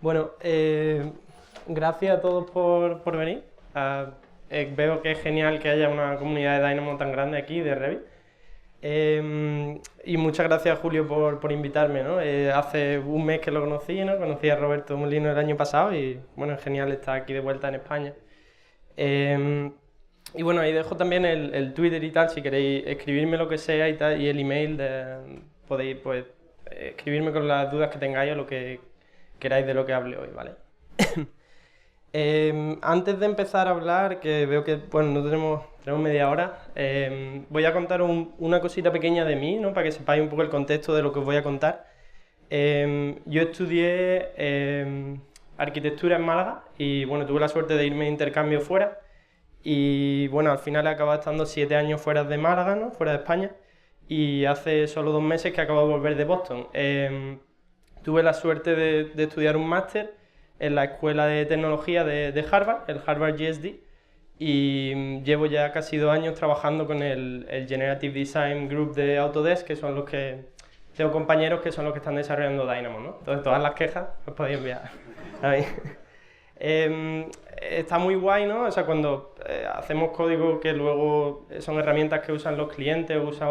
Bueno, gracias a todos por venir. Veo que es genial que haya una comunidad de Dynamo tan grande aquí, de Revit. Y muchas gracias, Julio, por invitarme, ¿no? Hace un mes que lo conocí, ¿no? Conocí a Roberto Molino el año pasado y, bueno, es genial estar aquí de vuelta en España. Y bueno, ahí dejo también el Twitter y tal, si queréis escribirme lo que sea y tal, y el email, podéis, pues, escribirme con las dudas que tengáis o lo que queráis de lo que hable hoy, ¿vale? Antes de empezar a hablar, que veo que bueno, no tenemos media hora, voy a contar una cosita pequeña de mí, ¿no? Para que sepáis un poco el contexto de lo que os voy a contar. Yo estudié arquitectura en Málaga y bueno, tuve la suerte de irme de intercambio fuera y bueno, al final he acabado estando 7 años fuera de Málaga, ¿no? Fuera de España, y hace solo 2 meses que acabo de volver de Boston. Tuve la suerte de estudiar un máster en la Escuela de Tecnología de Harvard, el Harvard GSD, y llevo ya casi 2 años trabajando con el Generative Design Group de Autodesk, que son los que... Tengo compañeros que son los que están desarrollando Dynamo, ¿no? Entonces todas las quejas las podéis enviar a mí. Está muy guay, ¿no? O sea, cuando hacemos código que luego son herramientas que usan los clientes o usan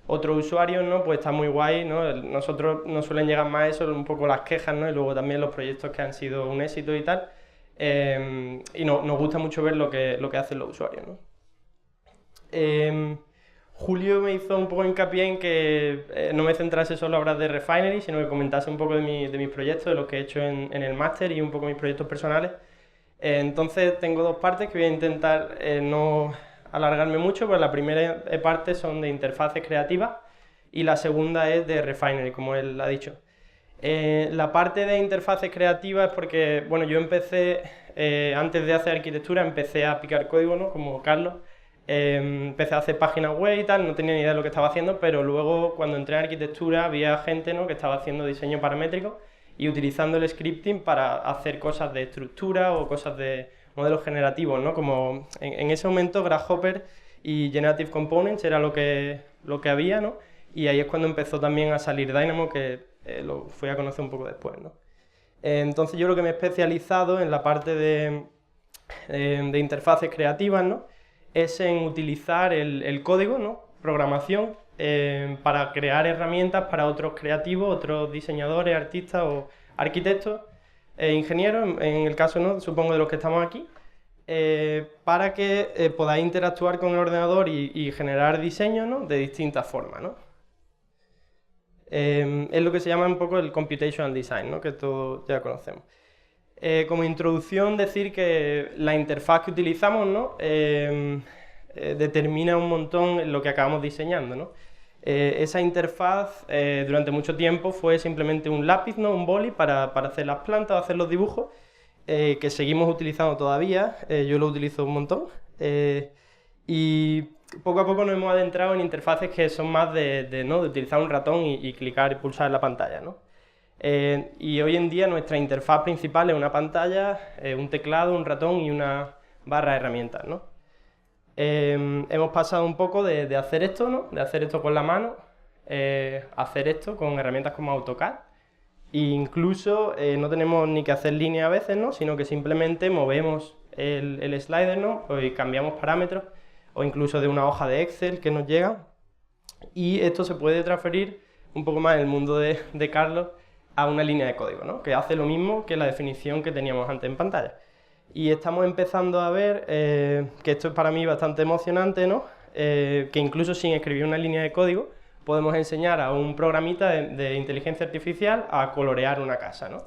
otros usuarios, ¿no? Pues está muy guay, ¿no? Nosotros nos suelen llegar más eso, un poco las quejas, ¿no? Y luego también los proyectos que han sido un éxito y tal. Y nos gusta mucho ver lo que hacen los usuarios, ¿no? Julio me hizo un poco hincapié en que no me centrase solo a hablar de Refinery, sino que comentase un poco de mis proyectos, de lo que he hecho en el máster y un poco mis proyectos personales. Entonces tengo 2 partes que voy a intentar no alargarme mucho, pero la primera parte son de interfaces creativas y la segunda es de Refinery, como él ha dicho. La parte de interfaces creativas es porque, bueno, yo empecé, antes de hacer arquitectura, empecé a picar código, ¿no? Como Carlos. Empecé a hacer páginas web y tal, no tenía ni idea de lo que estaba haciendo, pero luego cuando entré en arquitectura había gente, ¿no? Que estaba haciendo diseño paramétrico y utilizando el scripting para hacer cosas de estructura o cosas de modelos generativos, ¿no? Como en ese momento Grasshopper y Generative Components era lo que había, ¿no? Y ahí es cuando empezó también a salir Dynamo, que lo fui a conocer un poco después, ¿no? Entonces yo lo que me he especializado en la parte de interfaces creativas, ¿no? Es en utilizar el código, ¿no? Programación, para crear herramientas para otros creativos, otros diseñadores, artistas o arquitectos, ingenieros, en el caso, ¿no? Supongo de los que estamos aquí, para que podáis interactuar con el ordenador y generar diseños, ¿no? De distintas formas, ¿no? Es lo que se llama un poco el computational design, ¿no? Que todos ya conocemos. Como introducción, decir que la interfaz que utilizamos, ¿no? Determina un montón lo que acabamos diseñando, ¿no? Esa interfaz durante mucho tiempo fue simplemente un lápiz, ¿no? Un boli para hacer las plantas, hacer los dibujos, que seguimos utilizando todavía. Yo lo utilizo un montón. Y poco a poco nos hemos adentrado en interfaces que son más ¿no? de utilizar un ratón y clicar y pulsar en la pantalla, ¿no? Y hoy en día nuestra interfaz principal es una pantalla, un teclado, un ratón y una barra de herramientas, ¿no? Hemos pasado un poco de hacer esto, ¿no? De hacer esto con la mano, hacer esto con herramientas como AutoCAD. E incluso no tenemos ni que hacer línea a veces, ¿no? Sino que simplemente movemos el slider, ¿no? Y cambiamos parámetros, o incluso de una hoja de Excel que nos llega. Y esto se puede transferir un poco más en el mundo de Carlos a una línea de código, ¿no? Que hace lo mismo que la definición que teníamos antes en pantalla. Y estamos empezando a ver que esto es para mí bastante emocionante, ¿no? Que incluso sin escribir una línea de código podemos enseñar a un programita de inteligencia artificial a colorear una casa, ¿no?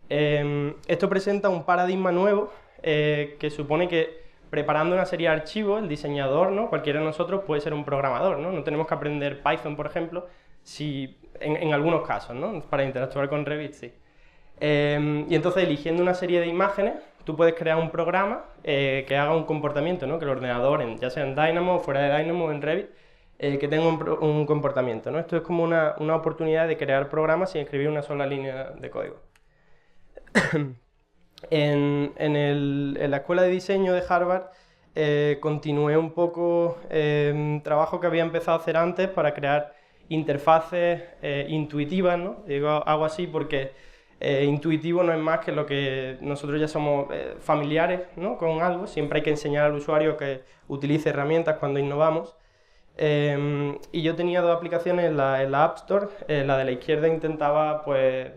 Esto presenta un paradigma nuevo que supone que preparando una serie de archivos, el diseñador, ¿no? Cualquiera de nosotros puede ser un programador, ¿no? No tenemos que aprender Python, por ejemplo, en algunos casos, ¿no? Para interactuar con Revit, sí. Y entonces, eligiendo una serie de imágenes, tú puedes crear un programa que haga un comportamiento, ¿no? Que el ordenador, ya sea en Dynamo, fuera de Dynamo o en Revit, que tenga un comportamiento, ¿no? Esto es como una oportunidad de crear programas sin escribir una sola línea de código. En la escuela de diseño de Harvard continué un poco trabajo que había empezado a hacer antes para crear interfaces intuitivas, ¿no? Digo, hago así porque intuitivo no es más que lo que nosotros ya somos familiares, ¿no?, con algo. Siempre hay que enseñar al usuario que utilice herramientas cuando innovamos. Y yo tenía dos aplicaciones en la App Store. La de la izquierda intentaba pues,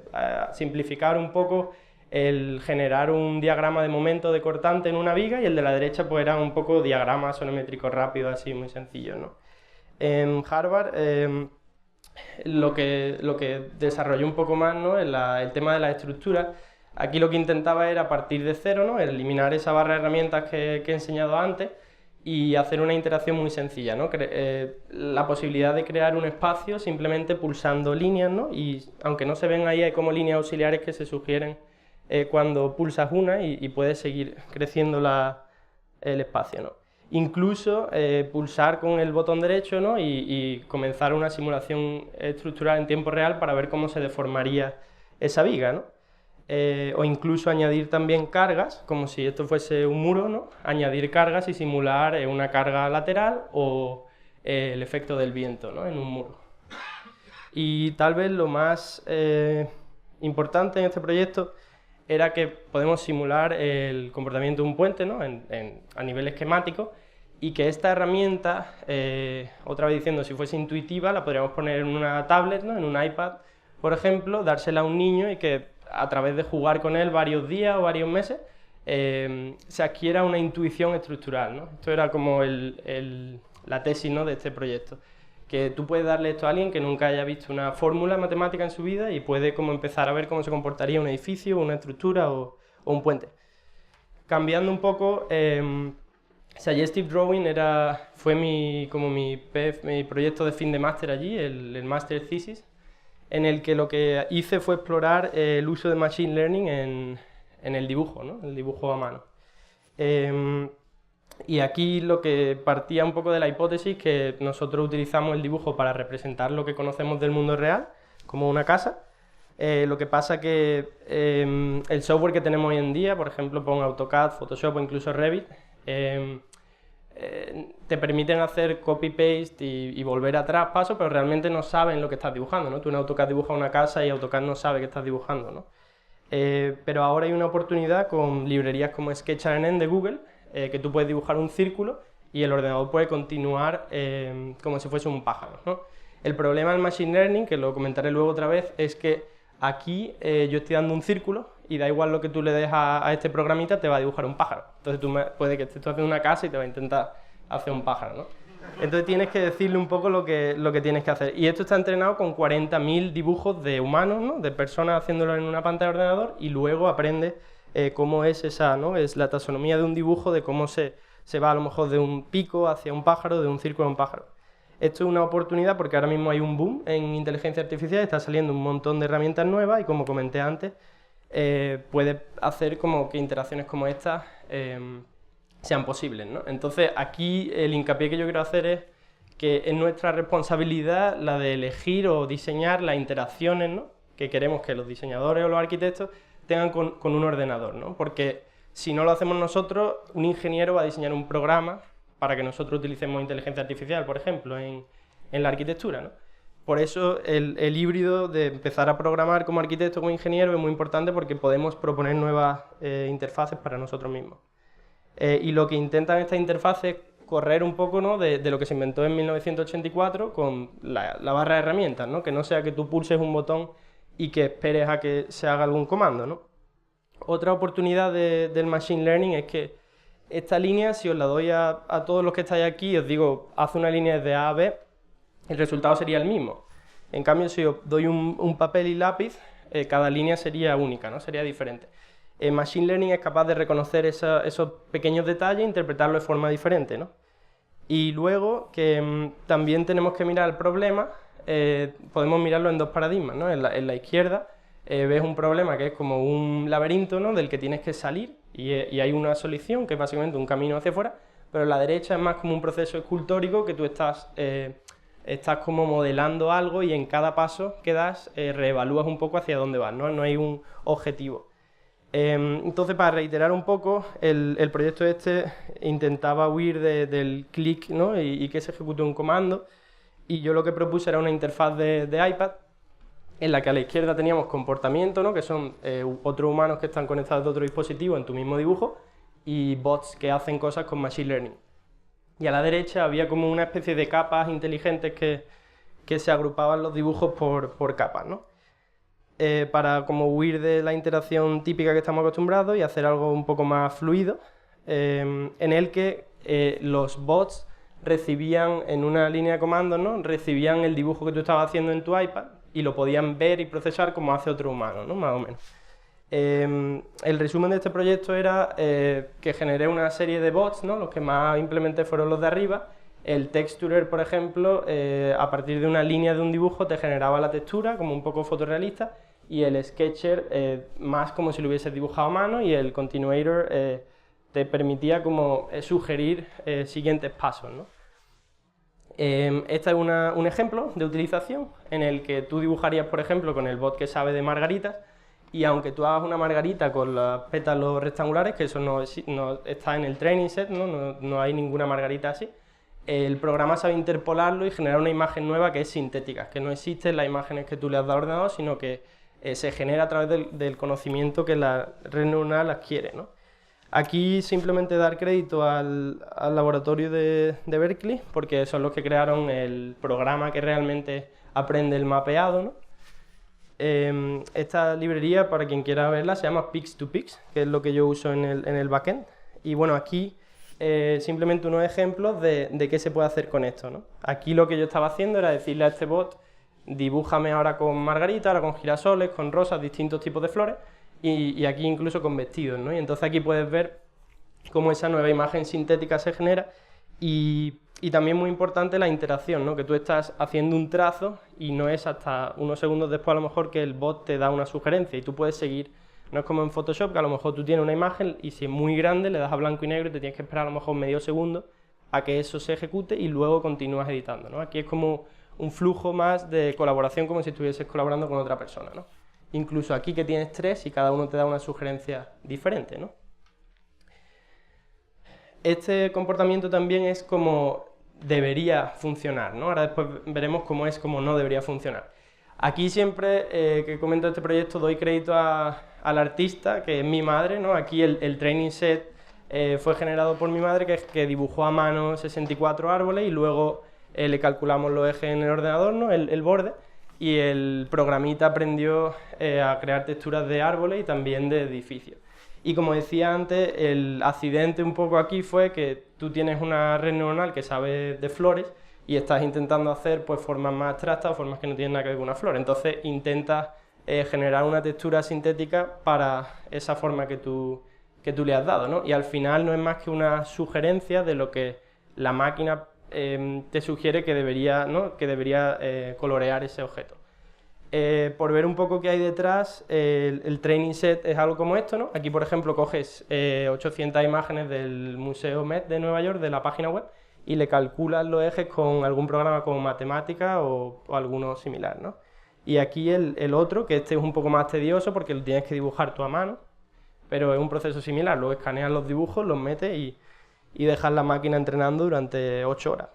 simplificar un poco el generar un diagrama de momento de cortante en una viga, y el de la derecha pues era un poco diagramas sonométricos rápidos, así muy sencillos, ¿no? En Harvard lo que desarrolló un poco más, ¿no?, el tema de la estructura. Aquí lo que intentaba era partir de cero, ¿no?, eliminar esa barra de herramientas que he enseñado antes y hacer una interacción muy sencilla, ¿no? La posibilidad de crear un espacio simplemente pulsando líneas, ¿no? Y aunque no se ven ahí, hay como líneas auxiliares que se sugieren cuando pulsas una y puedes seguir creciendo el espacio, ¿no? Incluso pulsar con el botón derecho, ¿no?, y comenzar una simulación estructural en tiempo real para ver cómo se deformaría esa viga, ¿no? O incluso añadir también cargas, como si esto fuese un muro, ¿no?, añadir cargas y simular una carga lateral o el efecto del viento, ¿no?, en un muro. Y tal vez lo más importante en este proyecto era que podemos simular el comportamiento de un puente, ¿no?, a nivel esquemático, y que esta herramienta, otra vez diciendo, si fuese intuitiva, la podríamos poner en una tablet, ¿no?, en un iPad, por ejemplo, dársela a un niño y que a través de jugar con él varios días o varios meses se adquiera una intuición estructural, ¿no? Esto era como la tesis, ¿no?, de este proyecto. Que tú puedes darle esto a alguien que nunca haya visto una fórmula matemática en su vida y puede como empezar a ver cómo se comportaría un edificio, una estructura o un puente. Cambiando un poco, Suggestive Drawing fue mi proyecto de fin de máster allí, el Master Thesis, en el que lo que hice fue explorar el uso de Machine Learning en el dibujo, ¿no?, el dibujo a mano. Y aquí lo que partía un poco de la hipótesis que nosotros utilizamos el dibujo para representar lo que conocemos del mundo real, como una casa. Lo que pasa que el software que tenemos hoy en día, por ejemplo, pon AutoCAD, Photoshop o incluso Revit, te permiten hacer copy-paste y volver atrás paso, pero realmente no saben lo que estás dibujando, ¿no? Tú en AutoCAD dibujas una casa y AutoCAD no sabe qué estás dibujando, ¿no? Pero ahora hay una oportunidad con librerías como Sketch-RNN de Google, que tú puedes dibujar un círculo y el ordenador puede continuar como si fuese un pájaro, ¿no? El problema del Machine Learning, que lo comentaré luego otra vez, es que aquí yo estoy dando un círculo y da igual lo que tú le des a este programita, te va a dibujar un pájaro. Entonces puede que estés haciendo una casa y te va a intentar hacer un pájaro, ¿no? Entonces tienes que decirle un poco lo que tienes que hacer. Y esto está entrenado con 40.000 dibujos de humanos, ¿no?, de personas haciéndolo en una pantalla de ordenador, y luego aprende cómo es esa, ¿no?, es la taxonomía de un dibujo, de cómo se va a lo mejor de un pico hacia un pájaro, de un círculo a un pájaro. Esto es una oportunidad porque ahora mismo hay un boom en inteligencia artificial, está saliendo un montón de herramientas nuevas y, como comenté antes, puede hacer como que interacciones como estas sean posibles, ¿no? Entonces aquí el hincapié que yo quiero hacer es que es nuestra responsabilidad la de elegir o diseñar las interacciones, ¿no?, que queremos que los diseñadores o los arquitectos tengan con un ordenador, ¿no? Porque si no lo hacemos nosotros, un ingeniero va a diseñar un programa para que nosotros utilicemos inteligencia artificial, por ejemplo, en la arquitectura, ¿no? Por eso el híbrido de empezar a programar como arquitecto o como ingeniero es muy importante, porque podemos proponer nuevas interfaces para nosotros mismos. Y lo que intentan estas interfaces es correr un poco, ¿no?, de lo que se inventó en 1984 con la barra de herramientas, ¿no?, que no sea que tú pulses un botón y que esperes a que se haga algún comando, ¿no? Otra oportunidad del Machine Learning es que esta línea, si os la doy a todos los que estáis aquí, os digo, haz una línea desde A a B, el resultado sería el mismo. En cambio, si os doy un papel y lápiz, cada línea sería única, ¿no?, sería diferente. El Machine Learning es capaz de reconocer esos pequeños detalles e interpretarlos de forma diferente, ¿no? Y luego que también tenemos que mirar el problema, podemos mirarlo en dos paradigmas, ¿no? En la izquierda ves un problema que es como un laberinto, ¿no?, del que tienes que salir y hay una solución que es básicamente un camino hacia afuera, pero en la derecha es más como un proceso escultórico que tú estás como modelando algo y en cada paso que das reevalúas un poco hacia dónde vas, ¿no? No hay un objetivo. Entonces, para reiterar un poco, el proyecto este intentaba huir del clic, ¿no?, y que se ejecute un comando, y yo lo que propuse era una interfaz de iPad en la que a la izquierda teníamos comportamiento, ¿no? Que son otros humanos que están conectados de otro dispositivo en tu mismo dibujo, y bots que hacen cosas con Machine Learning. Y a la derecha había como una especie de capas inteligentes que se agrupaban los dibujos por capas, ¿no? Para como huir de la interacción típica que estamos acostumbrados y hacer algo un poco más fluido, en el que los bots recibían en una línea de comandos, ¿no? Recibían el dibujo que tú estabas haciendo en tu iPad y lo podían ver y procesar como hace otro humano, ¿no? Más o menos. El resumen de este proyecto era que generé una serie de bots, ¿no? Los que más implementé fueron los de arriba. El texturer, por ejemplo, a partir de una línea de un dibujo te generaba la textura como un poco fotorrealista, y el sketcher más como si lo hubieses dibujado a mano, y el continuator te permitía como sugerir siguientes pasos, ¿no? Este es un ejemplo de utilización en el que tú dibujarías, por ejemplo, con el bot que sabe de margaritas, y aunque tú hagas una margarita con los pétalos rectangulares, que eso no está en el training set, no hay ninguna margarita así, el programa sabe interpolarlo y generar una imagen nueva que es sintética, que no existe en las imágenes que tú le has dado al ordenador, sino que se genera a través del conocimiento que la red neuronal adquiere, ¿no? Aquí simplemente dar crédito al laboratorio de Berkeley, porque son los que crearon el programa que realmente aprende el mapeado, ¿no? Esta librería, para quien quiera verla, se llama Pix2Pix, que es lo que yo uso en el backend. Y bueno, aquí simplemente unos ejemplos de qué se puede hacer con esto, ¿no? Aquí lo que yo estaba haciendo era decirle a este bot: dibújame ahora con margarita, ahora con girasoles, con rosas, distintos tipos de flores, y aquí incluso con vestidos, ¿no? Y entonces aquí puedes ver cómo esa nueva imagen sintética se genera, y también muy importante la interacción, ¿no? Que tú estás haciendo un trazo y no es hasta unos segundos después a lo mejor que el bot te da una sugerencia y tú puedes seguir. No es como en Photoshop, que a lo mejor tú tienes una imagen y si es muy grande le das a blanco y negro y te tienes que esperar a lo mejor medio segundo a que eso se ejecute y luego continúas editando, ¿no? Aquí es como un flujo más de colaboración, como si estuvieses colaborando con otra persona, ¿no? Incluso aquí que tienes tres y cada uno te da una sugerencia diferente, ¿no? Este comportamiento también es como debería funcionar, ¿no? Ahora después veremos cómo no debería funcionar. Aquí siempre que comento este proyecto doy crédito al artista, que es mi madre, ¿no? Aquí el training set fue generado por mi madre, que dibujó a mano 64 árboles y luego le calculamos los ejes en el ordenador, ¿no? El borde, y el programita aprendió a crear texturas de árboles y también de edificios. Y como decía antes, el accidente un poco aquí fue que tú tienes una red neuronal que sabe de flores y estás intentando hacer pues formas más abstractas o formas que no tienen nada que ver con una flor. Entonces intentas generar una textura sintética para esa forma que tú le has dado, ¿no? Y al final no es más que una sugerencia de lo que la máquina te sugiere que debería, ¿no? Que debería colorear ese objeto. Por ver un poco qué hay detrás, el training set es algo como esto, ¿no? Aquí, por ejemplo, coges 800 imágenes del Museo Met de Nueva York, de la página web, y le calculas los ejes con algún programa como Matemática o alguno similar, ¿no? Y aquí el otro, que este es un poco más tedioso porque lo tienes que dibujar tú a mano, pero es un proceso similar. Luego escaneas los dibujos, los metes y dejas la máquina entrenando durante 8 horas.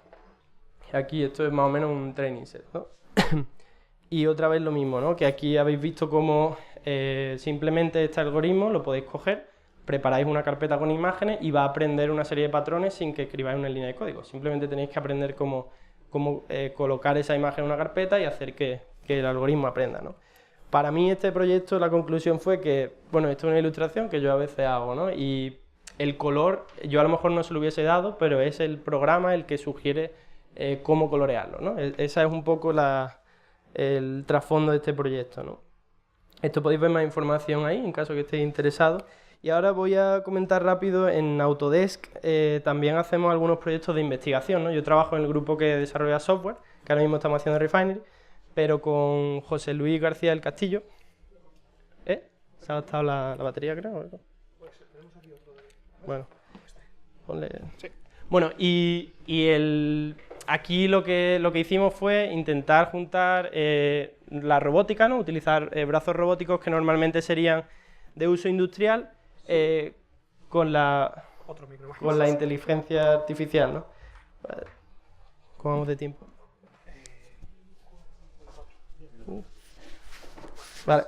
Aquí esto es más o menos un training set, ¿no? Y otra vez lo mismo, ¿no? Que aquí habéis visto cómo simplemente este algoritmo lo podéis coger, preparáis una carpeta con imágenes y va a aprender una serie de patrones sin que escribáis una línea de código. Simplemente tenéis que aprender cómo colocar esa imagen en una carpeta y hacer que el algoritmo aprenda, ¿no? Para mí este proyecto, la conclusión fue que, bueno, esto es una ilustración que yo a veces hago, ¿no? Y el color, yo a lo mejor no se lo hubiese dado, pero es el programa el que sugiere cómo colorearlo, ¿no? Esa es un poco el trasfondo de este proyecto, ¿no? Esto podéis ver más información ahí en caso que estéis interesados. Y ahora voy a comentar rápido, en Autodesk también hacemos algunos proyectos de investigación, ¿no? Yo trabajo en el grupo que desarrolla software, que ahora mismo estamos haciendo Refinery, pero con José Luis García del Castillo. ¿Se ha gastado la batería, creo? Bueno, ponle... Sí. Bueno, aquí lo que hicimos fue intentar juntar la robótica, ¿no? Utilizar brazos robóticos que normalmente serían de uso industrial con la inteligencia artificial, ¿no? ¿Cómo vamos de tiempo? Vale,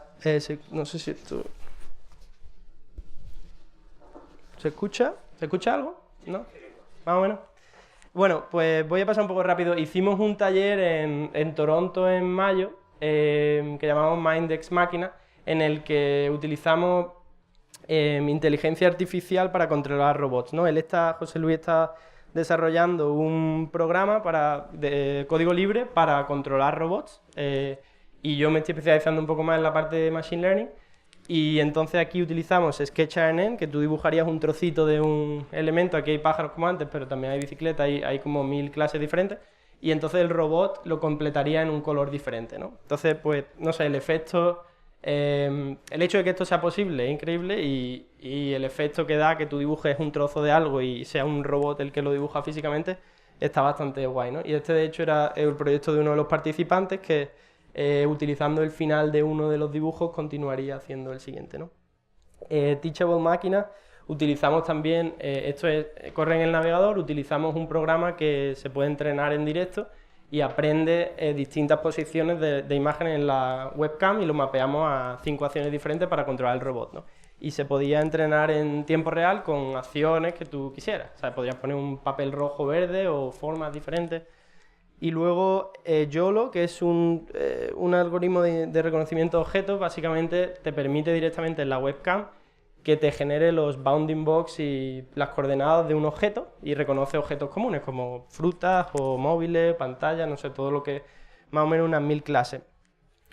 no sé si esto... ¿Se escucha? ¿Se escucha algo? ¿No? Más o menos. Bueno, pues voy a pasar un poco rápido. Hicimos un taller en Toronto en mayo, que llamamos Mindex Máquina, en el que utilizamos inteligencia artificial para controlar robots, ¿no? José Luis está desarrollando un programa de código libre para controlar robots, y yo me estoy especializando un poco más en la parte de Machine Learning. Y entonces aquí utilizamos SketchANN, que tú dibujarías un trocito de un elemento. Aquí hay pájaros como antes, pero también hay bicicletas, hay como 1000 clases diferentes. Y entonces el robot lo completaría en un color diferente, ¿no? Entonces, pues, no sé, el efecto... el hecho de que esto sea posible es increíble, y el efecto que da que tú dibujes un trozo de algo y sea un robot el que lo dibuja físicamente está bastante guay, ¿no? Y este, de hecho, era el proyecto de uno de los participantes que... utilizando el final de uno de los dibujos continuaría haciendo el siguiente, ¿no? Teachable Máquinas, utilizamos también, corre en el navegador, utilizamos un programa que se puede entrenar en directo y aprende distintas posiciones de imágenes en la webcam y lo mapeamos a 5 acciones diferentes para controlar el robot, ¿no? Y se podía entrenar en tiempo real con acciones que tú quisieras, o sea, podrías poner un papel rojo verde o formas diferentes. Y luego YOLO, que es un algoritmo de reconocimiento de objetos, básicamente te permite directamente en la webcam que te genere los bounding box y las coordenadas de un objeto y reconoce objetos comunes como frutas o móviles, pantallas, no sé, todo lo que más o menos unas 1000 clases.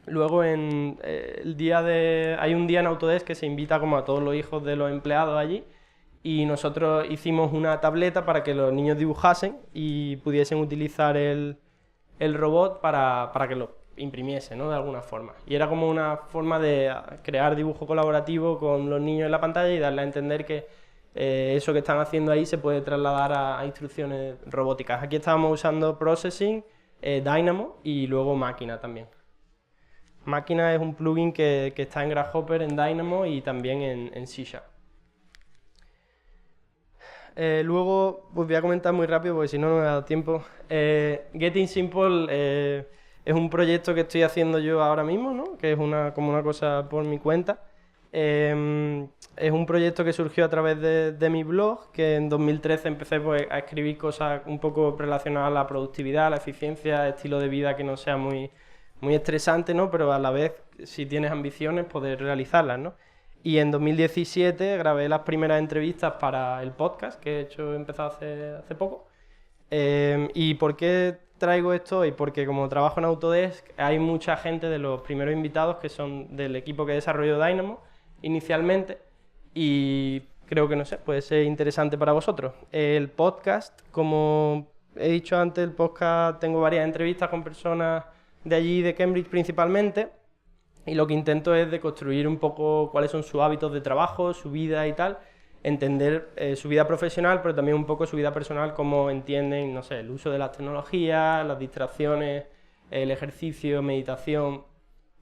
Luego hay un día en Autodesk que se invita como a todos los hijos de los empleados allí, y nosotros hicimos una tableta para que los niños dibujasen y pudiesen utilizar el robot para que lo imprimiese, ¿no? De alguna forma. Y era como una forma de crear dibujo colaborativo con los niños en la pantalla y darle a entender que eso que están haciendo ahí se puede trasladar a instrucciones robóticas. Aquí estábamos usando Processing, Dynamo y luego Máquina también. Máquina es un plugin que está en Grasshopper, en Dynamo y también en C#. Luego, pues voy a comentar muy rápido porque si no, no me ha dado tiempo. Getting Simple es un proyecto que estoy haciendo yo ahora mismo, ¿no? Que es como una cosa por mi cuenta. Es un proyecto que surgió a través de mi blog, que en 2013 empecé pues, a escribir cosas un poco relacionadas a la productividad, la eficiencia, estilo de vida que no sea muy, muy estresante, ¿no? Pero a la vez, si tienes ambiciones, poder realizarlas, ¿no? Y en 2017 grabé las primeras entrevistas para el podcast, que he empezado hace poco. ¿Y por qué traigo esto hoy? Porque como trabajo en Autodesk, hay mucha gente de los primeros invitados que son del equipo que desarrolló Dynamo inicialmente, y creo que, no sé, puede ser interesante para vosotros. El podcast, como he dicho antes, el podcast tengo varias entrevistas con personas de allí, de Cambridge principalmente, y lo que intento es de construir un poco cuáles son sus hábitos de trabajo, su vida y tal, entender su vida profesional, pero también un poco su vida personal, cómo entienden, no sé, el uso de las tecnologías, las distracciones, el ejercicio, meditación,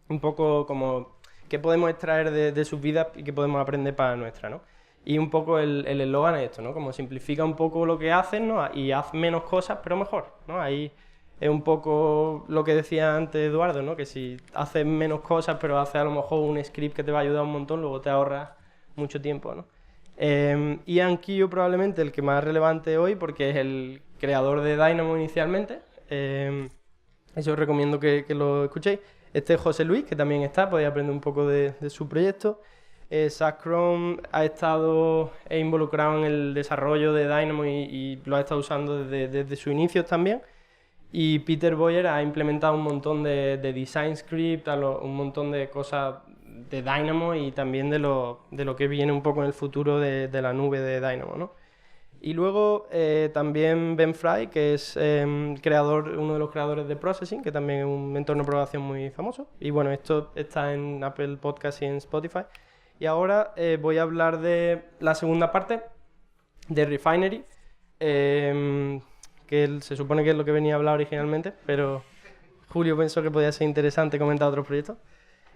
un poco como qué podemos extraer de sus vidas y qué podemos aprender para la nuestra, ¿no? Y un poco el eslogan es esto, ¿no? Como simplifica un poco lo que hacen, ¿no? Y haz menos cosas, pero mejor, ¿no? Ahí es un poco lo que decía antes Eduardo, ¿no? Que si haces menos cosas, pero haces a lo mejor un script que te va a ayudar un montón, luego te ahorras mucho tiempo, ¿no? Ian Kehoe probablemente el que más relevante hoy, porque es el creador de Dynamo inicialmente. Eso os recomiendo que lo escuchéis. Este es José Luis, que también está, podéis aprender un poco de su proyecto. Zach Chrome ha estado involucrado en el desarrollo de Dynamo y lo ha estado usando desde sus inicios también. Y Peter Boyer ha implementado un montón de design script, un montón de cosas de Dynamo y también de lo que viene un poco en el futuro de la nube de Dynamo, ¿no? Y luego también Ben Fry, que es uno de los creadores de Processing, que también es un entorno de programación muy famoso. Y bueno, esto está en Apple Podcasts y en Spotify. Y ahora voy a hablar de la segunda parte, de Refinery, que se supone que es lo que venía a hablar originalmente, pero Julio pensó que podía ser interesante comentar otros proyectos.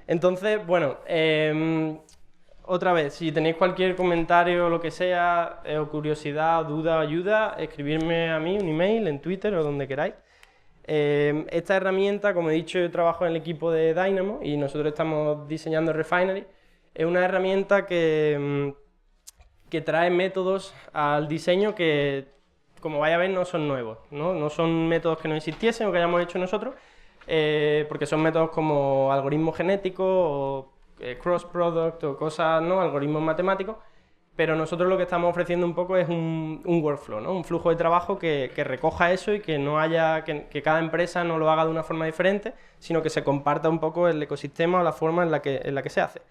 Entonces, bueno, otra vez, si tenéis cualquier comentario o lo que sea, o curiosidad, duda o ayuda, escribirme a mí un email en Twitter o donde queráis. Esta herramienta, como he dicho, yo trabajo en el equipo de Dynamo y nosotros estamos diseñando Refinery. Es una herramienta que trae métodos al diseño que, como vais a ver, no son nuevos, ¿no? No son métodos que no existiesen o que hayamos hecho nosotros, porque son métodos como algoritmos genéticos o cross-product o cosas, ¿no? Algoritmos matemáticos, pero nosotros lo que estamos ofreciendo un poco es un workflow, ¿no? Un flujo de trabajo que recoja eso y que no haya, que cada empresa no lo haga de una forma diferente, sino que se comparta un poco el ecosistema o la forma en la que se hace.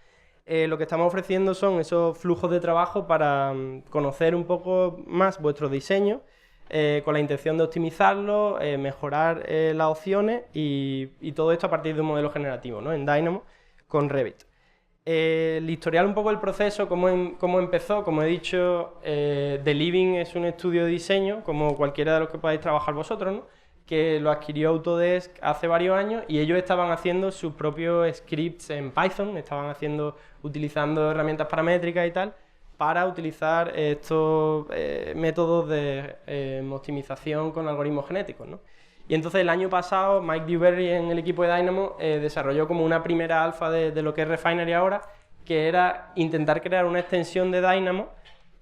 Lo que estamos ofreciendo son esos flujos de trabajo para conocer un poco más vuestro diseño, con la intención de optimizarlo, mejorar las opciones y todo esto a partir de un modelo generativo, ¿no? En Dynamo con Revit. El historial un poco del proceso, cómo empezó, como he dicho, The Living es un estudio de diseño, como cualquiera de los que podáis trabajar vosotros, ¿no? Que lo adquirió Autodesk hace varios años y ellos estaban haciendo sus propios scripts en Python, utilizando herramientas paramétricas y tal, para utilizar estos métodos de optimización con algoritmos genéticos, ¿no? Y entonces el año pasado Mike Dewberry en el equipo de Dynamo desarrolló como una primera alfa de lo que es Refinery ahora, que era intentar crear una extensión de Dynamo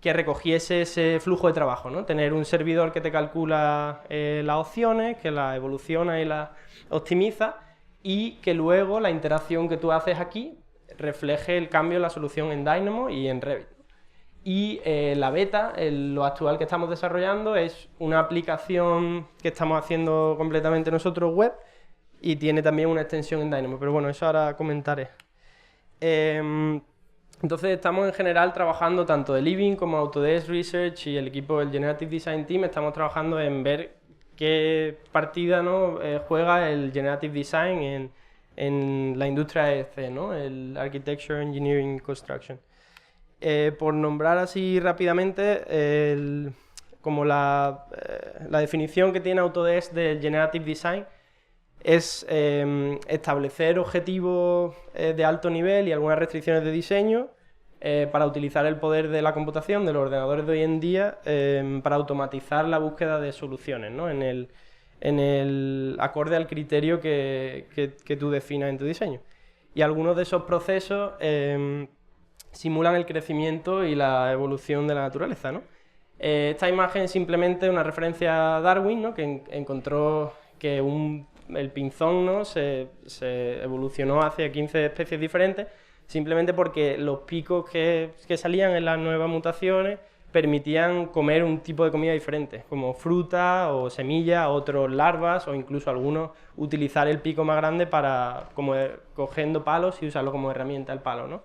que recogiese ese flujo de trabajo, ¿no? Tener un servidor que te calcula las opciones, que las evoluciona y las optimiza, y que luego la interacción que tú haces aquí refleje el cambio en la solución en Dynamo y en Revit. Y la beta, lo actual que estamos desarrollando, es una aplicación que estamos haciendo completamente nosotros web y tiene también una extensión en Dynamo, pero bueno, eso ahora comentaré. Entonces estamos en general trabajando tanto de Living como Autodesk Research y el equipo del Generative Design Team, estamos trabajando en ver qué partida, ¿no? Juega el Generative Design en la industria EC, ¿no? El Architecture, Engineering, Construction. Por nombrar así rápidamente, como la definición que tiene Autodesk del Generative Design es establecer objetivos de alto nivel y algunas restricciones de diseño para utilizar el poder de la computación de los ordenadores de hoy en día para automatizar la búsqueda de soluciones, ¿no? en el acorde al criterio que tú definas en tu diseño. Y algunos de esos procesos simulan el crecimiento y la evolución de la naturaleza, ¿no? Esta imagen es simplemente una referencia a Darwin, ¿no? Que encontró que el pinzón, ¿no? se evolucionó hacia 15 especies diferentes, simplemente porque los picos que salían en las nuevas mutaciones permitían comer un tipo de comida diferente, como fruta o semillas, otros larvas o incluso algunos utilizar el pico más grande para cogiendo palos y usarlo como herramienta el palo, ¿no?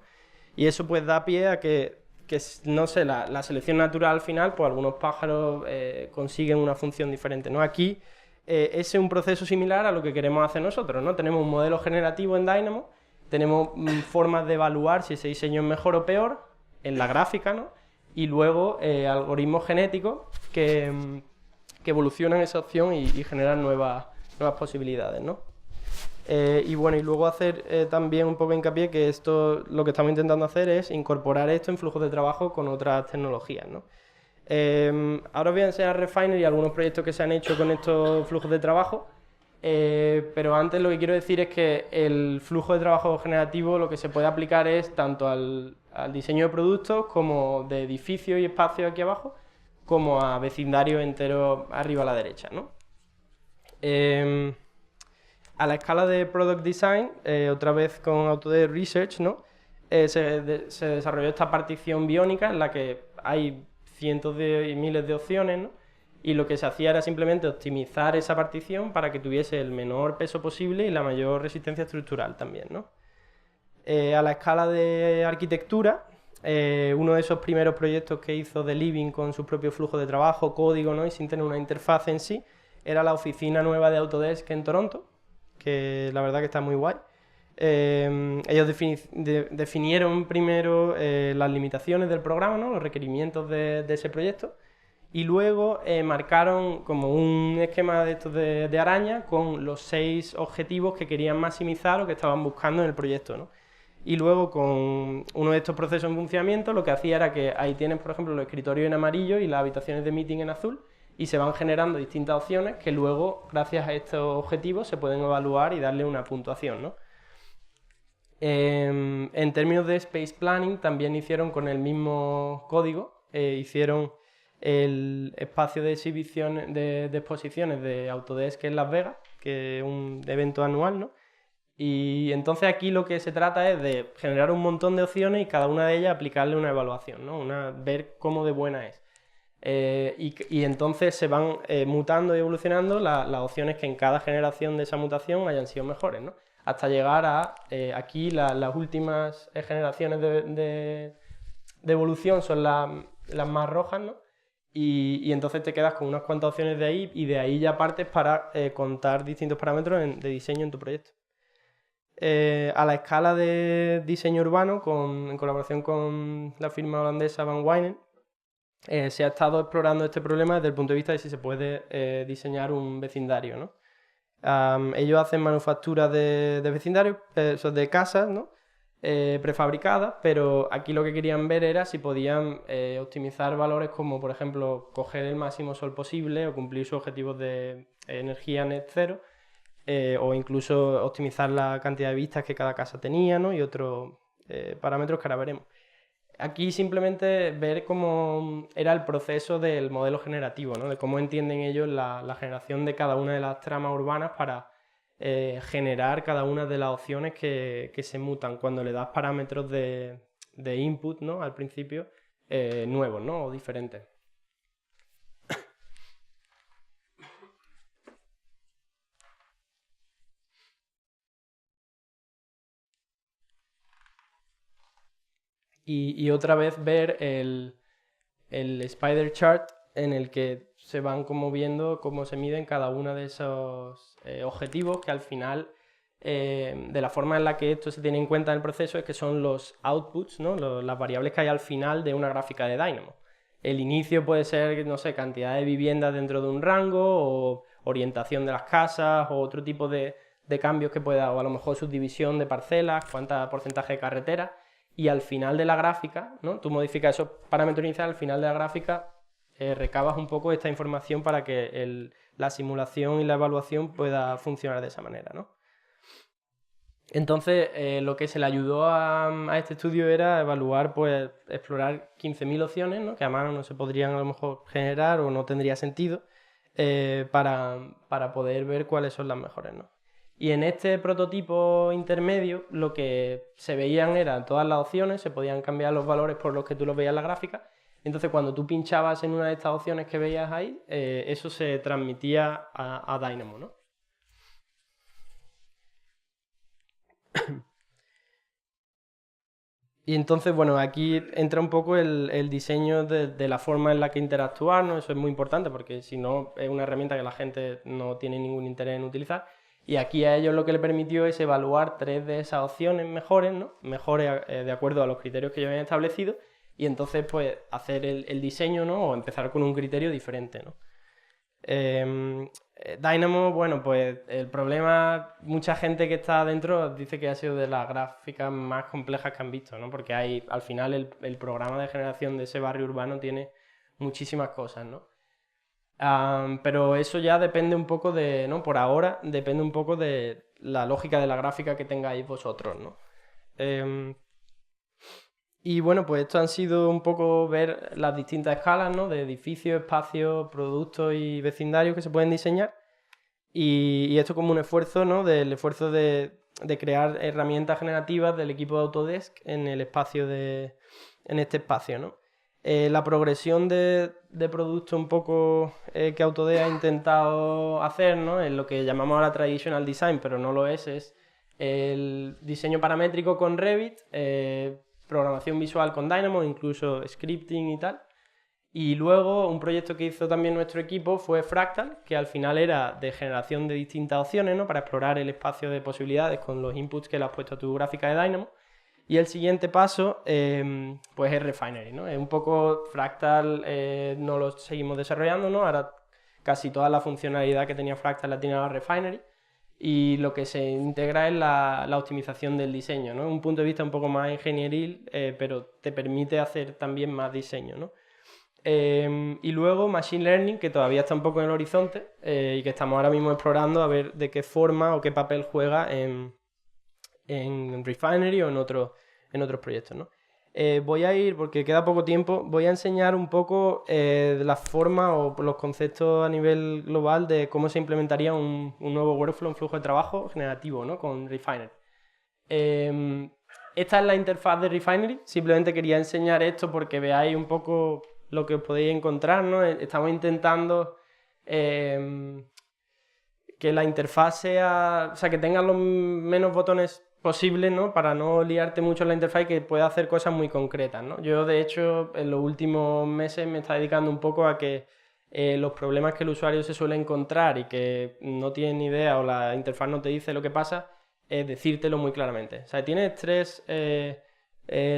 Y eso pues da pie a que no sé, la selección natural al final, pues algunos pájaros consiguen una función diferente, ¿no? Aquí ese es un proceso similar a lo que queremos hacer nosotros, ¿no? Tenemos un modelo generativo en Dynamo, tenemos formas de evaluar si ese diseño es mejor o peor en la gráfica, ¿no? Y luego algoritmos genéticos que evolucionan esa opción y generan nuevas posibilidades, ¿no? Y bueno, y luego hacer también un poco hincapié que esto, lo que estamos intentando hacer es incorporar esto en flujos de trabajo con otras tecnologías, ¿no? Ahora os voy a enseñar Refinery y algunos proyectos que se han hecho con estos flujos de trabajo, pero antes lo que quiero decir es que el flujo de trabajo generativo lo que se puede aplicar es tanto al diseño de productos como de edificios y espacios aquí abajo, como a vecindarios enteros arriba a la derecha, ¿no? A la escala de Product Design, otra vez con Autodesk Research, ¿no? Se desarrolló esta partición biónica en la que hay cientos y miles de opciones, ¿no? Y lo que se hacía era simplemente optimizar esa partición para que tuviese el menor peso posible y la mayor resistencia estructural también, ¿no? A la escala de arquitectura, uno de esos primeros proyectos que hizo The Living con su propio flujo de trabajo, código, ¿no? Y sin tener una interfaz en sí, era la oficina nueva de Autodesk en Toronto, que la verdad que está muy guay. Ellos definieron primero las limitaciones del programa, ¿no? Los requerimientos de ese proyecto, y luego marcaron como un esquema de estos de araña con los 6 objetivos que querían maximizar o que estaban buscando en el proyecto, ¿no? Y luego con uno de estos procesos en funcionamiento lo que hacía era que ahí tienes, por ejemplo, los escritorios en amarillo y las habitaciones de meeting en azul, y se van generando distintas opciones que luego, gracias a estos objetivos, se pueden evaluar y darle una puntuación, ¿no? En términos de Space Planning, también hicieron con el mismo código, hicieron el espacio de exhibición de exposiciones de Autodesk en Las Vegas, que es un evento anual, ¿no? Y entonces aquí lo que se trata es de generar un montón de opciones y cada una de ellas aplicarle una evaluación, ¿no? Ver cómo de buena es. Y entonces se van mutando y evolucionando las opciones que en cada generación de esa mutación hayan sido mejores, ¿no? Hasta llegar a aquí las últimas generaciones de evolución son las más rojas, ¿no? Y entonces te quedas con unas cuantas opciones de ahí y de ahí ya partes para contar distintos parámetros de diseño en tu proyecto. A la escala de diseño urbano, en colaboración con la firma holandesa Van Wijnen, se ha estado explorando este problema desde el punto de vista de si se puede diseñar un vecindario, ¿no? Ellos hacen manufacturas de vecindarios, de casas, ¿no? Prefabricadas, pero aquí lo que querían ver era si podían optimizar valores como, por ejemplo, coger el máximo sol posible o cumplir sus objetivos de energía net cero, o incluso optimizar la cantidad de vistas que cada casa tenía, ¿no? Y otros parámetros que ahora veremos. Aquí simplemente ver cómo era el proceso del modelo generativo, ¿no? De cómo entienden ellos la generación de cada una de las tramas urbanas para generar cada una de las opciones que se mutan cuando le das parámetros de input, ¿no? Al principio, nuevos, ¿no? O diferentes. Y otra vez ver el spider chart en el que se van como viendo cómo se miden cada uno de esos objetivos que al final, de la forma en la que esto se tiene en cuenta en el proceso, es que son los outputs, ¿no? Las variables que hay al final de una gráfica de Dynamo. El inicio puede ser, no sé, cantidad de viviendas dentro de un rango, o orientación de las casas, o otro tipo de cambios que pueda, o a lo mejor subdivisión de parcelas, cuánta porcentaje de carretera. Y al final de la gráfica, ¿no? Tú modificas esos parámetros iniciales, al final de la gráfica recabas un poco esta información para que la simulación y la evaluación pueda funcionar de esa manera, ¿no? Entonces, lo que se le ayudó a este estudio era evaluar, pues, explorar 15.000 opciones, ¿no? Que a mano no se podrían a lo mejor generar o no tendría sentido, para poder ver cuáles son las mejores, ¿no? Y en este prototipo intermedio lo que se veían eran todas las opciones, se podían cambiar los valores por los que tú los veías en la gráfica. Entonces cuando tú pinchabas en una de estas opciones que veías ahí, eso se transmitía a Dynamo, ¿no? Y entonces, bueno, aquí entra un poco el diseño de la forma en la que interactuar, ¿no? Eso es muy importante porque si no es una herramienta que la gente no tiene ningún interés en utilizar. Y aquí a ellos lo que le permitió es evaluar 3 de esas opciones mejores, ¿no? Mejores de acuerdo a los criterios que ellos habían establecido, y entonces pues hacer el diseño, ¿no? O empezar con un criterio diferente, ¿no? Dynamo, bueno, pues el problema, mucha gente que está adentro dice que ha sido de las gráficas más complejas que han visto, ¿no? Porque al final el programa de generación de ese barrio urbano tiene muchísimas cosas, ¿no? Pero eso ya depende un poco ¿no? Por ahora depende un poco de la lógica de la gráfica que tengáis vosotros, ¿no? Y bueno, pues esto han sido un poco ver las distintas escalas, ¿no? De edificios, espacios, productos y vecindarios que se pueden diseñar. Y esto como un esfuerzo, ¿no? Del esfuerzo de crear herramientas generativas del equipo de Autodesk en este espacio, ¿no? La progresión de producto un poco que Autodesk ha intentado hacer, ¿no? En lo que llamamos ahora traditional design, pero no lo es el diseño paramétrico con Revit, programación visual con Dynamo, incluso scripting y tal. Y luego un proyecto que hizo también nuestro equipo fue Fractal, que al final era de generación de distintas opciones, ¿no? Para explorar el espacio de posibilidades con los inputs que le has puesto a tu gráfica de Dynamo. Y el siguiente paso, pues es Refinery, ¿no? Es un poco Fractal, no lo seguimos desarrollando, ¿no? Ahora casi toda la funcionalidad que tenía Fractal la tiene ahora Refinery. Y lo que se integra es la optimización del diseño, ¿no? Un punto de vista un poco más ingenieril, pero te permite hacer también más diseño, ¿no? Y luego Machine Learning, que todavía está un poco en el horizonte y que estamos ahora mismo explorando a ver de qué forma o qué papel juega en Refinery o en otros proyectos, ¿no? Voy a ir, porque queda poco tiempo, voy a enseñar un poco la forma o los conceptos a nivel global de cómo se implementaría un nuevo workflow, un flujo de trabajo generativo, ¿no? Con Refinery. Esta es la interfaz de Refinery. Simplemente quería enseñar esto porque veáis un poco lo que os podéis encontrar, ¿no? Estamos intentando que la interfaz sea, o sea, que tenga los menos botones posibles, ¿no? Para no liarte mucho en la interfaz y que pueda hacer cosas muy concretas, ¿no? Yo, de hecho, en los últimos meses me está dedicando un poco a que los problemas que el usuario se suele encontrar y que no tiene ni idea o la interfaz no te dice lo que pasa, es decírtelo muy claramente. O sea, tienes 3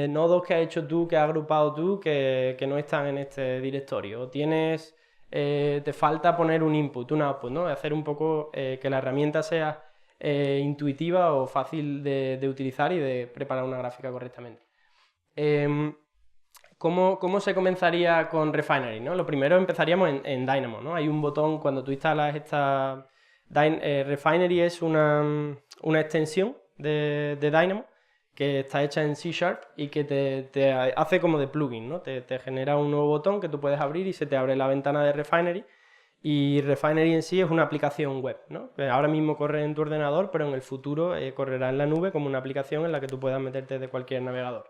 nodos que has hecho tú, que has agrupado tú, que no están en este directorio. O tienes, te falta poner un input, un output, ¿no? Hacer un poco que la herramienta sea intuitiva o fácil de utilizar y de preparar una gráfica correctamente. ¿Cómo se comenzaría con Refinery, ¿no? Lo primero empezaríamos en Dynamo, ¿no? Hay un botón cuando tú instalas esta... Refinery es una extensión de Dynamo que está hecha en C# y que te hace como de plugin, ¿no? Te genera un nuevo botón que tú puedes abrir y se te abre la ventana de Refinery. Y Refinery en sí es una aplicación web, ¿no? Ahora mismo corre en tu ordenador, pero en el futuro correrá en la nube como una aplicación en la que tú puedas meterte de cualquier navegador.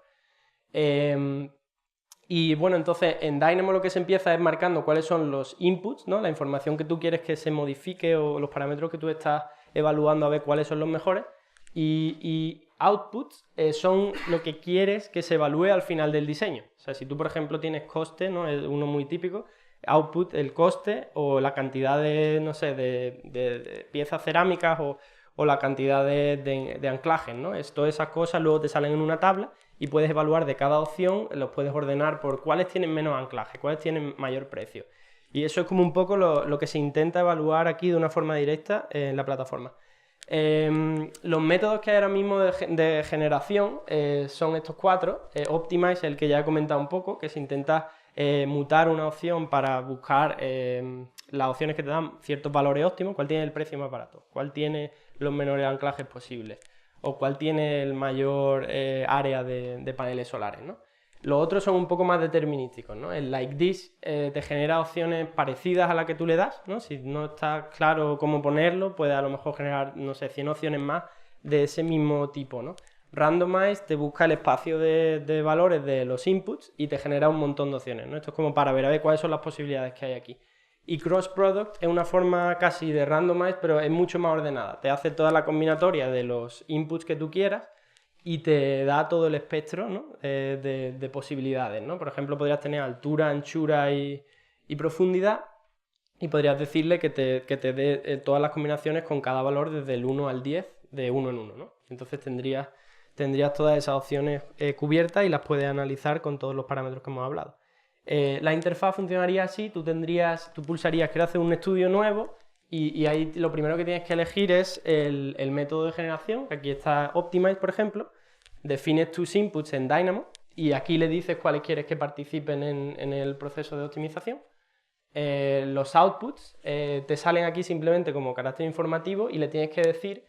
Y bueno, entonces en Dynamo lo que se empieza es marcando cuáles son los inputs, ¿no? La información que tú quieres que se modifique o los parámetros que tú estás evaluando a ver cuáles son los mejores. Y outputs son lo que quieres que se evalúe al final del diseño. O sea, si tú, por ejemplo, tienes coste, ¿no? Es uno muy típico. Output, el coste o la cantidad de, no sé, de piezas cerámicas o la cantidad de anclajes, ¿no? Todas esas cosas luego te salen en una tabla y puedes evaluar de cada opción, los puedes ordenar por cuáles tienen menos anclaje, cuáles tienen mayor precio. Y eso es como un poco lo que se intenta evaluar aquí de una forma directa en la plataforma. Los métodos que hay ahora mismo de generación son estos 4. Optimize, el que ya he comentado un poco, que se intenta mutar una opción para buscar las opciones que te dan ciertos valores óptimos, cuál tiene el precio más barato, cuál tiene los menores anclajes posibles o cuál tiene el mayor área de paneles solares, ¿no? Los otros son un poco más determinísticos, ¿no? El like this te genera opciones parecidas a la que tú le das, ¿no? Si no está claro cómo ponerlo, puede a lo mejor generar, no sé, 100 opciones más de ese mismo tipo, ¿no? Randomize te busca el espacio de valores de los inputs y te genera un montón de opciones, ¿no? Esto es como para ver a ver cuáles son las posibilidades que hay aquí. Y Cross Product es una forma casi de randomize, pero es mucho más ordenada. Te hace toda la combinatoria de los inputs que tú quieras y te da todo el espectro, ¿no? de posibilidades, ¿no? Por ejemplo, podrías tener altura, anchura y profundidad y podrías decirle que te dé todas las combinaciones con cada valor desde el 1 al 10, de 1 en 1, ¿no? Entonces tendrías todas esas opciones cubiertas y las puedes analizar con todos los parámetros que hemos hablado. La interfaz funcionaría así, tú pulsarías quiero hacer un estudio nuevo y ahí lo primero que tienes que elegir es el método de generación. Aquí está Optimize, por ejemplo. Defines tus inputs en Dynamo y aquí le dices cuáles quieres que participen en el proceso de optimización. Los outputs te salen aquí simplemente como carácter informativo y le tienes que decir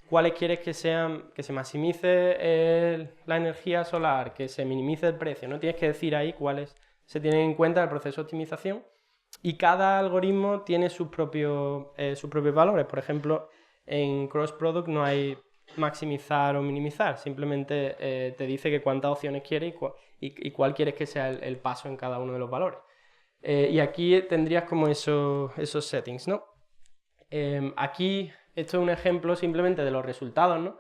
cuáles quieres que se maximice la energía solar, que se minimice el precio, ¿no? Tienes que decir ahí cuáles se tienen en cuenta en el proceso de optimización y cada algoritmo tiene sus propios valores. Por ejemplo, en Cross Product no hay maximizar o minimizar, simplemente te dice que cuántas opciones quieres y cuál quieres que sea el paso en cada uno de los valores. Y aquí tendrías como esos settings, ¿no? Aquí, esto es un ejemplo simplemente de los resultados, ¿no?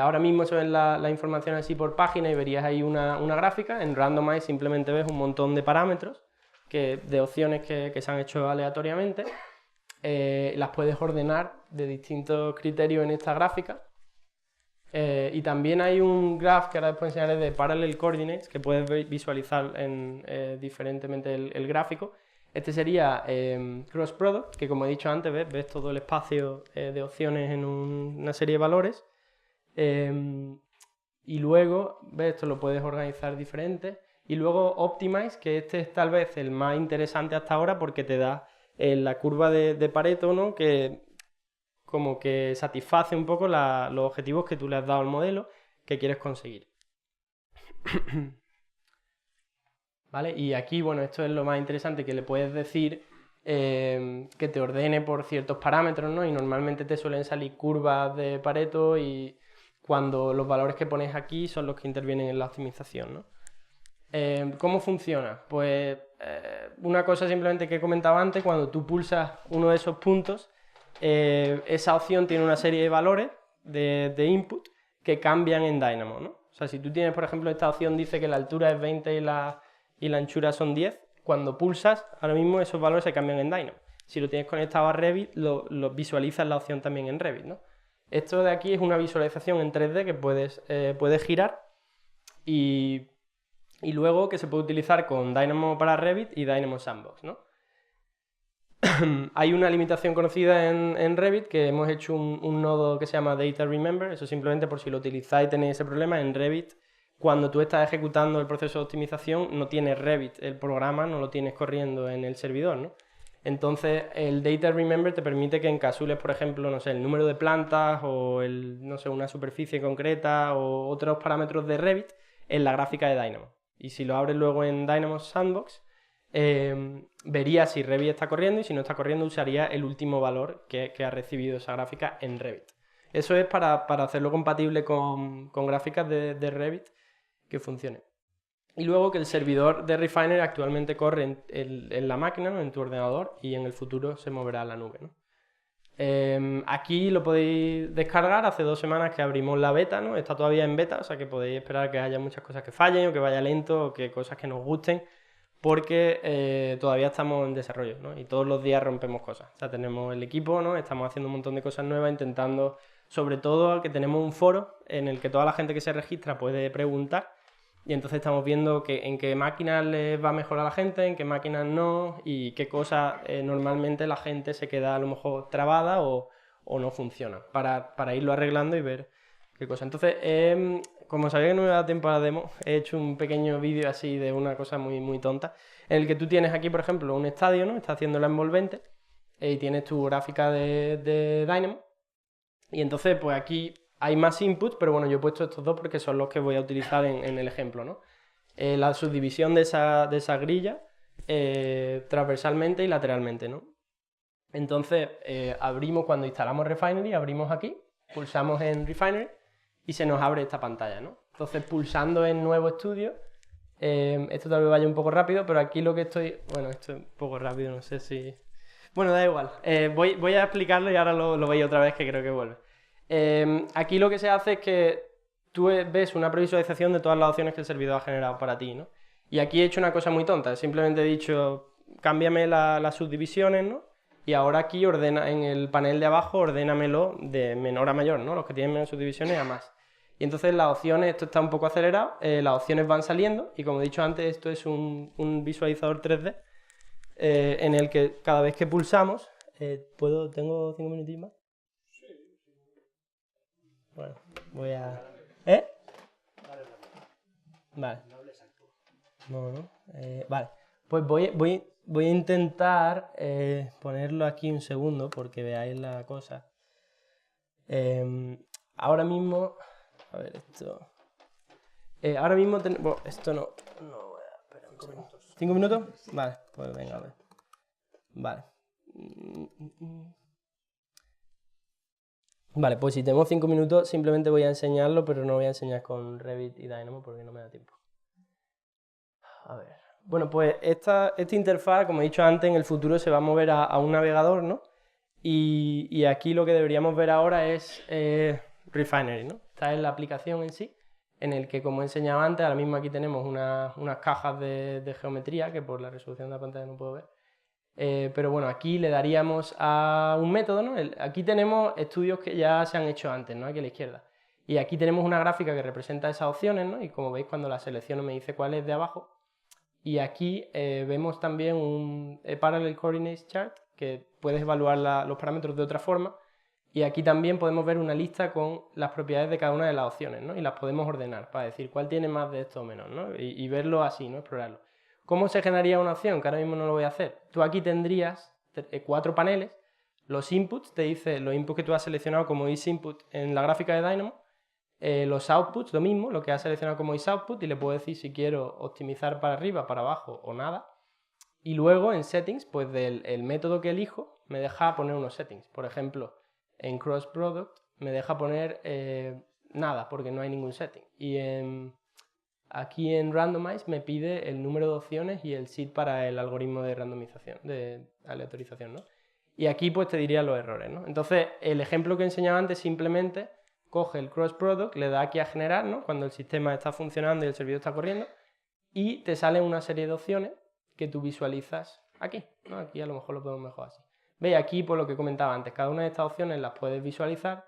Ahora mismo se ven la información así por página y verías ahí una gráfica. En Randomize simplemente ves un montón de parámetros de opciones que se han hecho aleatoriamente. Las puedes ordenar de distintos criterios en esta gráfica. Y también hay un graph que ahora después enseñaré de Parallel Coordinates que puedes visualizar diferentemente el gráfico. Este sería Cross Product, que como he dicho antes, ves todo el espacio de opciones en una serie de valores. Y luego, ves, esto lo puedes organizar diferente. Y luego Optimize, que este es tal vez el más interesante hasta ahora porque te da la curva de Pareto, ¿no? Que como que satisface un poco los objetivos que tú le has dado al modelo que quieres conseguir. ¿Vale? Y aquí, bueno, esto es lo más interesante, que le puedes decir que te ordene por ciertos parámetros, ¿no? Y normalmente te suelen salir curvas de Pareto y cuando los valores que pones aquí son los que intervienen en la optimización, ¿no? ¿Cómo funciona? Pues una cosa simplemente que he comentado antes, cuando tú pulsas uno de esos puntos, esa opción tiene una serie de valores de input que cambian en Dynamo, ¿no? O sea, si tú tienes, por ejemplo, esta opción dice que la altura es 20 y la anchura son 10, cuando pulsas, ahora mismo esos valores se cambian en Dynamo. Si lo tienes conectado a Revit, lo visualizas la opción también en Revit, ¿no? Esto de aquí es una visualización en 3D que puedes girar y luego que se puede utilizar con Dynamo para Revit y Dynamo Sandbox, ¿no? Hay una limitación conocida en Revit, que hemos hecho un nodo que se llama Data Remember, eso simplemente por si lo utilizáis y tenéis ese problema. En Revit, cuando tú estás ejecutando el proceso de optimización, no tienes Revit, el programa no lo tienes corriendo en el servidor, ¿no? Entonces, el Data Remember te permite que encapsules, por ejemplo, no sé, el número de plantas o no sé, una superficie concreta o otros parámetros de Revit en la gráfica de Dynamo. Y si lo abres luego en Dynamo Sandbox, vería si Revit está corriendo y si no está corriendo usaría el último valor que ha recibido esa gráfica en Revit. Eso es para hacerlo compatible con gráficas de Revit que funcione. Y luego que el servidor de Refinery actualmente corre en la máquina, ¿no? En tu ordenador, y en el futuro se moverá a la nube, ¿no? Aquí lo podéis descargar, hace 2 semanas que abrimos la beta, ¿no? Está todavía en beta, o sea que podéis esperar que haya muchas cosas que fallen o que vaya lento o que cosas que nos gusten, porque todavía estamos en desarrollo, ¿no? Y todos los días rompemos cosas. O sea, tenemos el equipo, ¿no? Estamos haciendo un montón de cosas nuevas, intentando, sobre todo, que tenemos un foro en el que toda la gente que se registra puede preguntar. Y entonces estamos viendo en qué máquinas les va mejor a la gente, en qué máquinas no, y qué cosas normalmente la gente se queda a lo mejor trabada o no funciona, para irlo arreglando y ver qué cosa. Entonces, como sabía que no me da tiempo a la demo, he hecho un pequeño vídeo así de una cosa muy, muy tonta, en el que tú tienes aquí, por ejemplo, un estadio, ¿no? Estás haciendo la envolvente y tienes tu gráfica de Dynamo. Y entonces, pues aquí hay más inputs, pero bueno, yo he puesto estos dos porque son los que voy a utilizar en el ejemplo, ¿no? La subdivisión de esa grilla transversalmente y lateralmente, ¿no? Entonces, abrimos, cuando instalamos Refinery, abrimos aquí, pulsamos en Refinery y se nos abre esta pantalla, ¿no? Entonces, pulsando en Nuevo Estudio, esto tal vez vaya un poco rápido, pero aquí lo que estoy... Bueno, esto es un poco rápido, no sé si... Bueno, da igual. Voy a explicarlo y ahora lo veis otra vez, que creo que vuelve. Aquí lo que se hace es que tú ves una previsualización de todas las opciones que el servidor ha generado para ti, ¿no? Y aquí he hecho una cosa muy tonta, simplemente he dicho, cámbiame las subdivisiones, ¿no? Y ahora aquí ordena, en el panel de abajo, ordénamelo de menor a mayor, ¿no? Los que tienen menos subdivisiones a más. Y entonces las opciones, esto está un poco acelerado, las opciones van saliendo y como he dicho antes, esto es un visualizador 3D en el que cada vez que pulsamos, ¿tengo 5 minutos más? Bueno, voy a... ¿Eh? Vale. No. Vale. Pues voy a intentar ponerlo aquí un segundo porque veáis la cosa. Ahora mismo... A ver, esto... ahora mismo... Bueno, esto no... voy a esperar un segundo. ¿5 minutos? Vale, pues venga, a ver. Vale. Vale, pues si tenemos 5 minutos simplemente voy a enseñarlo, pero no voy a enseñar con Revit y Dynamo porque no me da tiempo. A ver. Bueno, pues esta interfaz, como he dicho antes, en el futuro se va a mover a un navegador, ¿no? Y aquí lo que deberíamos ver ahora es Refinery, ¿no? Esta es la aplicación en sí, en el que, como he enseñado antes, ahora mismo aquí tenemos unas cajas de geometría que por la resolución de la pantalla no puedo ver. Pero bueno, aquí le daríamos a un método, ¿no? Aquí tenemos estudios que ya se han hecho antes, ¿no? Aquí a la izquierda. Y aquí tenemos una gráfica que representa esas opciones, ¿no? Y como veis, cuando la selecciono me dice cuál es de abajo. Y aquí vemos también un Parallel Coordinates Chart, que puedes evaluar los parámetros de otra forma. Y aquí también podemos ver una lista con las propiedades de cada una de las opciones, ¿no? Y las podemos ordenar para decir cuál tiene más de esto o menos, ¿no? Y verlo así, ¿no? Explorarlo. ¿Cómo se generaría una opción? Que ahora mismo no lo voy a hacer. Tú aquí tendrías 4 paneles. Los inputs, te dice los inputs que tú has seleccionado como isInput en la gráfica de Dynamo. Los outputs, lo mismo, lo que has seleccionado como isOutput, y le puedo decir si quiero optimizar para arriba, para abajo o nada. Y luego en settings, pues del método que elijo, me deja poner unos settings. Por ejemplo, en cross product me deja poner nada, porque no hay ningún setting. Y aquí en randomize me pide el número de opciones y el seed para el algoritmo de randomización, de aleatorización, ¿no? Y aquí pues te diría los errores, ¿no? Entonces, el ejemplo que enseñaba antes simplemente coge el cross product, le da aquí a generar, ¿no? Cuando el sistema está funcionando y el servidor está corriendo, y te sale una serie de opciones que tú visualizas aquí, ¿no? Aquí a lo mejor lo podemos mejorar así. Veis, aquí por lo que comentaba antes, cada una de estas opciones las puedes visualizar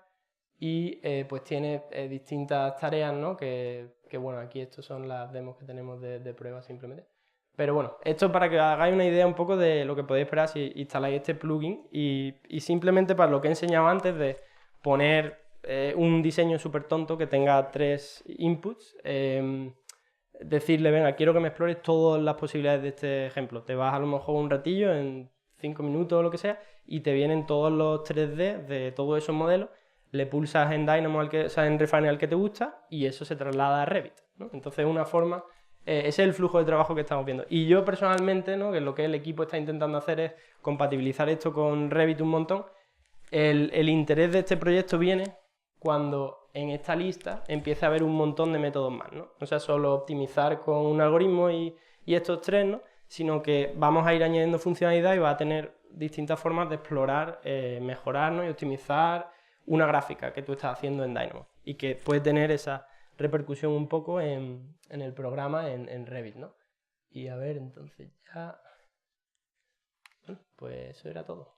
y pues tiene distintas tareas, ¿no? Que bueno, aquí estos son las demos que tenemos de prueba simplemente. Pero bueno, esto para que hagáis una idea un poco de lo que podéis esperar si instaláis este plugin y simplemente para lo que he enseñado antes de poner un diseño súper tonto que tenga 3 inputs, decirle, venga, quiero que me explores todas las posibilidades de este ejemplo. Te vas a lo mejor un ratillo, en 5 minutos o lo que sea, y te vienen todos los 3D de todos esos modelos, le pulsas en Dynamo, o sea, en Refine al que te gusta, y eso se traslada a Revit, ¿no? Entonces es una forma, ese es el flujo de trabajo que estamos viendo. Y yo personalmente, ¿no? Que lo que el equipo está intentando hacer es compatibilizar esto con Revit un montón. El interés de este proyecto viene cuando en esta lista empieza a haber un montón de métodos más, ¿no? No sea solo optimizar con un algoritmo y estos 3, ¿no? Sino que vamos a ir añadiendo funcionalidad y va a tener distintas formas de explorar, mejorar, ¿no? Y optimizar una gráfica que tú estás haciendo en Dynamo y que puede tener esa repercusión un poco en el programa en Revit, ¿no? Y a ver, entonces ya... Pues eso era todo.